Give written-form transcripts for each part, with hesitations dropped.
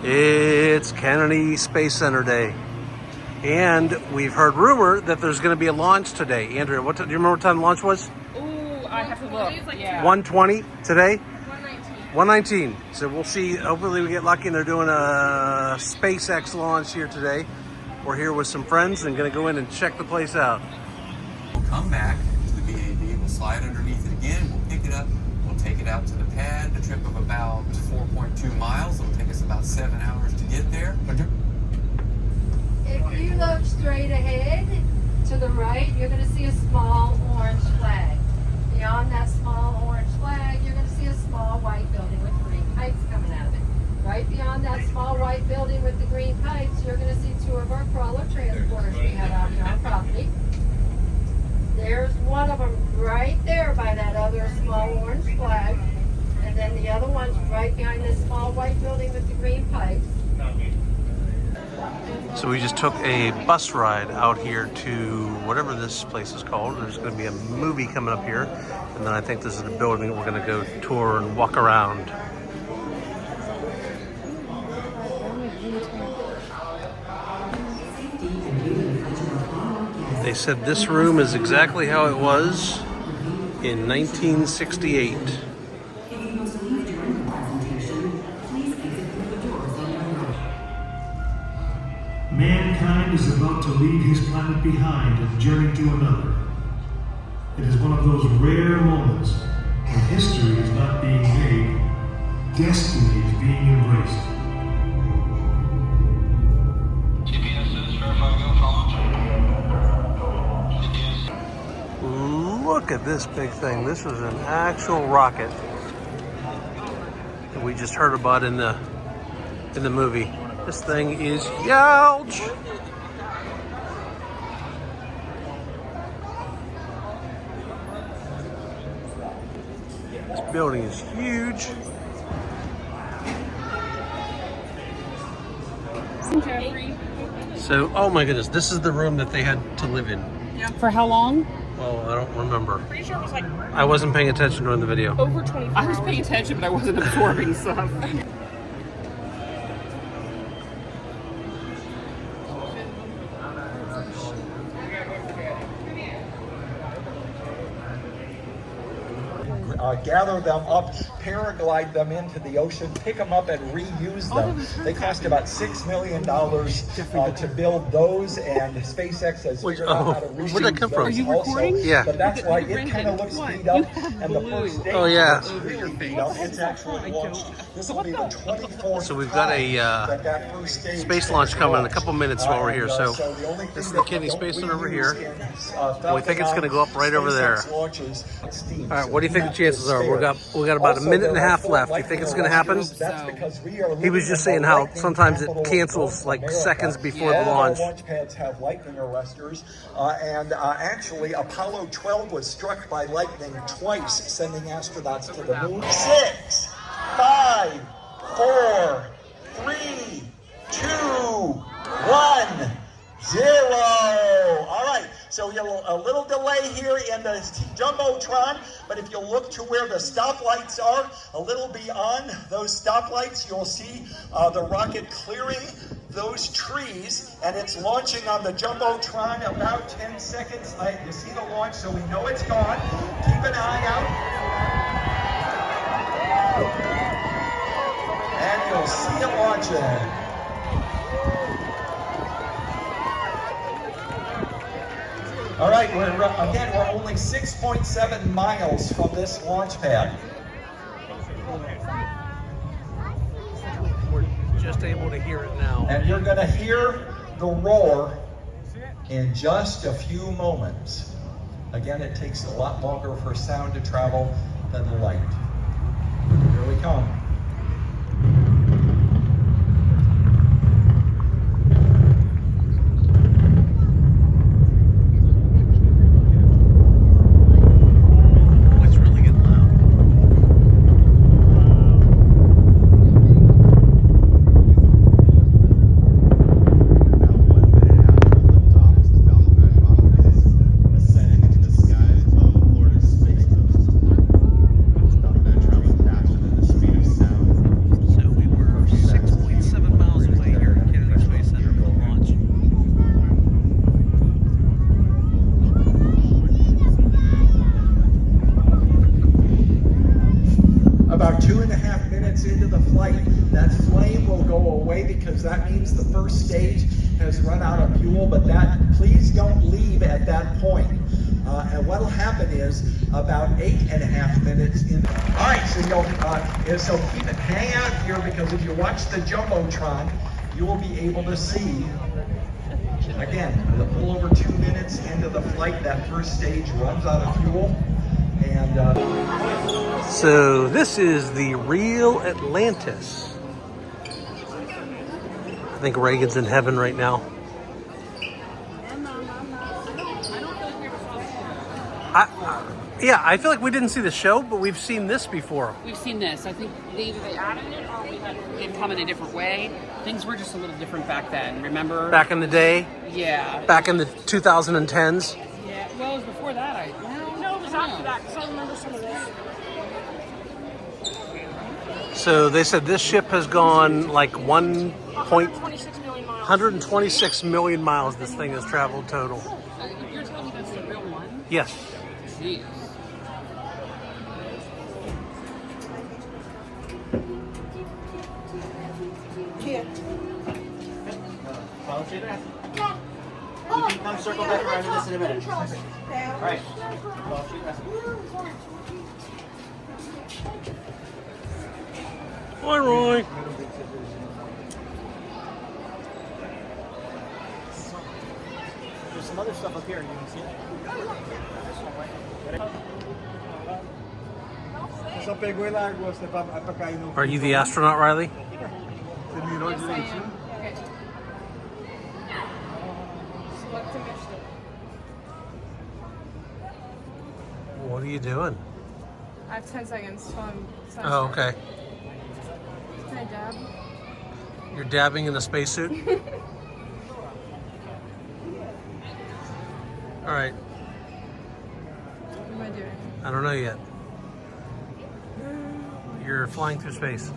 It's Kennedy Space Center Day. And we've heard rumor that there's going to be a launch today. Andrea, do you remember what time the launch was? Ooh, I have to look. Yeah. 1:20 today? 1:19. 1:19. So we'll see. Hopefully we get lucky and they're doing a SpaceX launch here today. We're here with some friends and going to go in and check the place out. We'll come back to the VAB, we'll slide underneath it again, we'll pick it up, we'll take it out to the pad, a trip of about 4.2 miles. It'll take us about 7 hours to get there. If you look straight ahead to the right, you're going to see a small orange flag. Beyond that small orange flag, you're going to see a small white building with green pipes coming out of it. Right beyond that small white building with the green pipes, you're going to see two of our crawler transporters we have out here on property. There's one of them right there by that other small orange flag. And then the other one's right behind this small white building with the green pipes. So we just took a bus ride out here to whatever this place is called. There's going to be a movie coming up here. And then I think this is the building that we're going to go tour and walk around. They said this room is exactly how it was in 1968. Mankind is about to leave his planet behind and journey to another. It is one of those rare moments when history is not being made, destiny is being embraced. Look at this big thing. This is an actual rocket that we just heard about in the movie. This thing is huge. This building is huge. So, oh my goodness, this is the room that they had to live in. Yeah. For how long? Well, I don't remember. Pretty sure it was like I wasn't paying attention during the video. over 24 I was paying attention, but I wasn't absorbing stuff. Gather them up, paraglide them into the ocean, pick them up and reuse them. They cost about $6 million to build those, and SpaceX has figured out how to reuse where'd that come from? Are you also. recording? Yeah. But that's why it kind of looks beat up, and the first stage looks really beat up. It's actually launched. This will be the 24th So we've got a space launch coming in a couple minutes while we're here. So this is the Kennedy Space Center over here. We think it's going to go up right over there. All right, what do you think the chances are? We got about a minute and a half left. Do you think it's going to happen? He was just saying how sometimes it cancels like seconds before the launch. Launch pads have lightning arresters, and actually Apollo 12 was struck by lightning twice, sending astronauts to the moon. 6, 5, 4, 3, 2, 1, 0. All right. So a little delay here in the Jumbotron, but if you look to where the stoplights are, a little beyond those stoplights, you'll see the rocket clearing those trees, and it's launching on the Jumbotron about 10 seconds. You see the launch, so we know it's gone. Keep an eye out. And you'll see it launching. All right, we're only 6.7 miles from this launch pad. We're just able to hear it now. And you're going to hear the roar in just a few moments. Again, it takes a lot longer for sound to travel than the light. Here we come. Speed of that flame will go away because that means the first stage has run out of fuel, but please don't leave at that point. And what'll happen is about 8.5 minutes in. All right, so hang out here because if you watch the Jumbotron, you will be able to see, again, a little over 2 minutes into the flight, that first stage runs out of fuel. And so this is the real Atlantis. I think Reagan's in heaven right now. Yeah, I feel like we didn't see the show, but we've seen this before. We've seen this. I think either they added it or it come in a different way. Things were just a little different back then, remember? Back in the day? Yeah. Back in the 2010s? Yeah, well, it was before that. No, it was after that, because I remember some of this. So they said this ship has gone like 126 million miles. 126 million miles this thing has traveled total. You're telling me that's the real one? Yes. Jeez. Follow straight ahead. You can come circle back around to this in a minute. Alright. Follow straight ahead. Hi, Roy. There's some other stuff up here. You can see it. Are you the astronaut, Riley? What are you doing? I have 10 seconds. So Oh, okay. Can I dab? You're dabbing in a spacesuit? All right. What am I doing? I don't know yet. You're flying through space.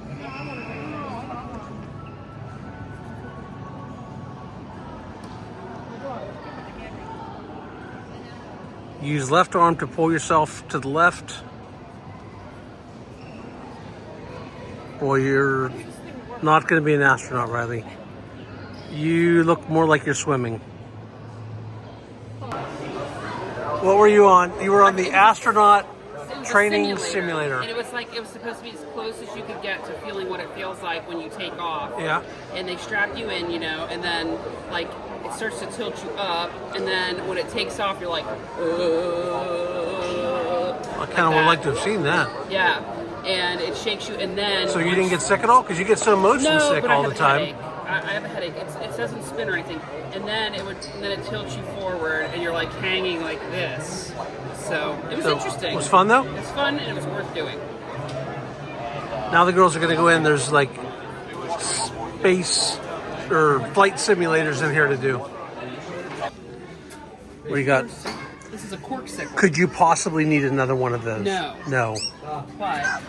Use left arm to pull yourself to the left. Boy, you're not going to be an astronaut, Riley. You look more like you're swimming. What were you on? You were on the astronaut training simulator. And it was supposed to be as close as you could get to feeling what it feels like when you take off. Yeah. And they strap you in, and then like it starts to tilt you up, and then when it takes off, you're like, I kind of would like to have seen that. Yeah. And it shakes you, and then. So you didn't get sick at all? Because you get so motion sick but all the time. I have a headache. It doesn't spin or anything, and then it tilts you forward, and you're like hanging like this. So it was interesting. It was fun though? It was fun, and it was worth doing. Now the girls are going to go in. There's like space or flight simulators in here to do. What do you got? This is a corksicle. Could you possibly need another one of those? No. No. But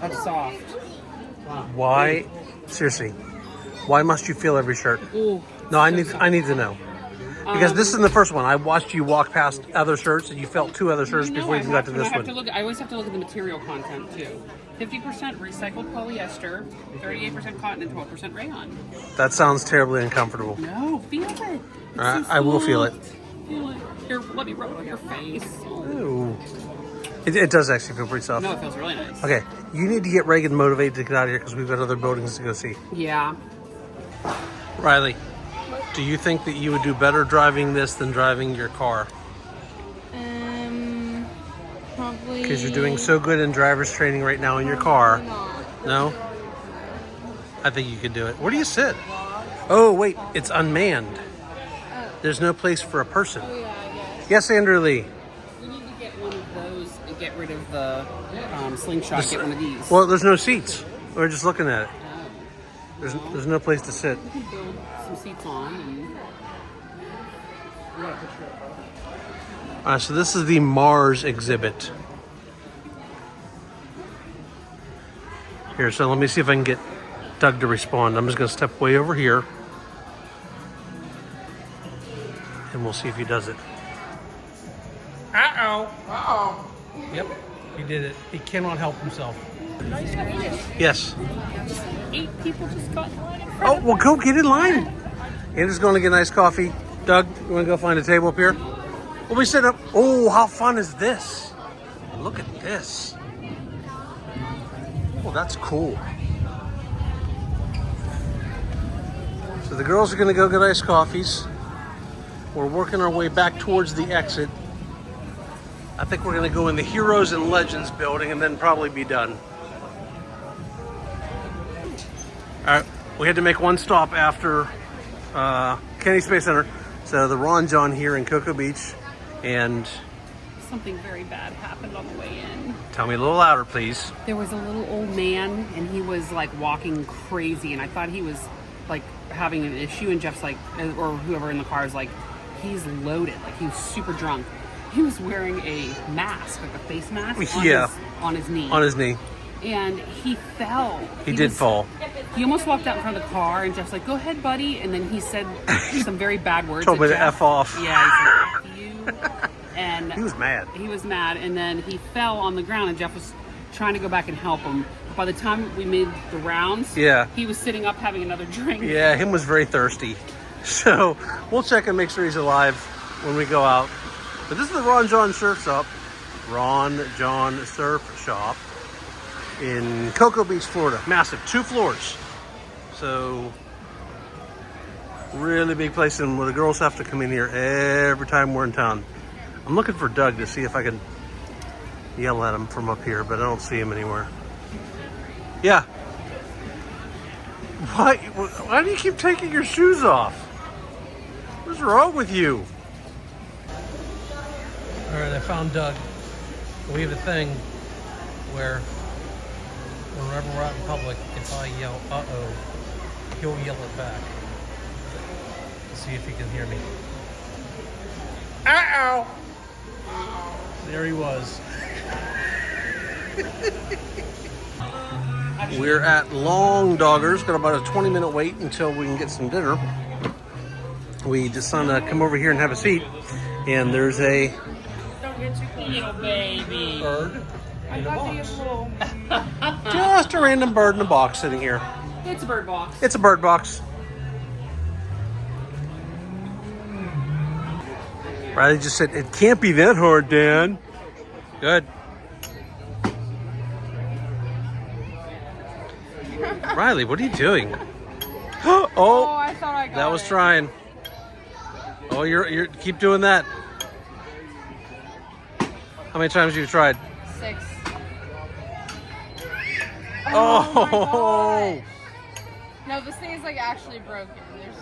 it's soft. Why? Seriously. Why must you feel every shirt? Ooh, No, I need to know. Because this isn't the first one. I watched you walk past other shirts and you felt two other shirts before you got to this one. I always have to look at the material content too. 50% recycled polyester, 38% cotton, and 12% rayon. That sounds terribly uncomfortable. No, feel it. All right, I will feel it. Feel it. Here, let me rub it on your face. Ooh. It does actually feel pretty soft. No, it feels really nice. Okay, you need to get Reagan motivated to get out of here because we've got other buildings to go see. Yeah. Riley, do you think that you would do better driving this than driving your car? Probably. Because you're doing so good in driver's training right now in your car. No? I think you could do it. Where do you sit? Oh, wait, it's unmanned. There's no place for a person. Oh, yeah, I guess. Yes, Andrew Lee. We need to get one of those and get rid of the slingshot. Get one of these. Well, there's no seats. We're just looking at it. Oh. There's no place to sit. We can build some seats on. And... All right, so this is the Mars exhibit. Here, so let me see if I can get Doug to respond. I'm just going to step way over here. And we'll see if he does it. Uh-oh. Uh-oh. Yep, he did it. He cannot help himself. Yes. 8 people just got in line in front Oh, of well, go get in line. Andrew's going to get nice coffee. Doug, you want to go find a table up here? We'll be sitting up. Oh, how fun is this? Look at this. Oh, that's cool. So the girls are going to go get iced coffees. We're working our way back towards the exit. I think we're going to go in the Heroes and Legends building and then probably be done. All right, we had to make one stop after Kennedy Space Center. So the Ron John here in Cocoa Beach, and something very bad happened on the way in. Tell me a little louder, please. There was a little old man, and he was like walking crazy, and I thought he was like having an issue, and Jeff's like, or whoever in the car is like, he's loaded, like he was super drunk. He was wearing a mask, like a face mask, on his knee. On his knee. And he fell. He did fall. He almost walked out in front of the car, and Jeff's like, "Go ahead, buddy." And then he said some very bad words. Told me to Jeff. F off. Yeah, he said, F you. And he was mad. He was mad, and then he fell on the ground, and Jeff was trying to go back and help him. But by the time we made the rounds, he was sitting up having another drink. Yeah, him was very thirsty. So we'll check and make sure he's alive when we go out. But this is the Ron John Surf Shop. Ron John Surf Shop in Cocoa Beach, Florida. Massive, 2 floors. So really big place, and the girls have to come in here every time we're in town. I'm looking for Doug to see if I can yell at him from up here, but I don't see him anywhere. Yeah. Why do you keep taking your shoes off? What's wrong with you? All right, I found Doug. We have a thing where whenever we're out in public, if I yell, uh-oh, he'll yell it back. Let's see if he can hear me. Uh-oh! There he was. We're at Long Doggers. Got about a 20-minute wait until we can get some dinner. We decided to come over here and have a seat. And there's a Little baby. bird in a box. Just a random bird in a box sitting here. It's a bird box. It's a bird box. Riley just said, "It can't be that hard, Dan." Good. Riley, what are you doing? Oh, I thought I got that was it. trying. Oh, you're keep doing that. How many times have you tried? 6. Oh, my gosh. No, this thing is like actually broken.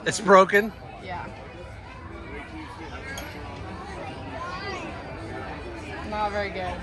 It's broken. Yeah. Not very good.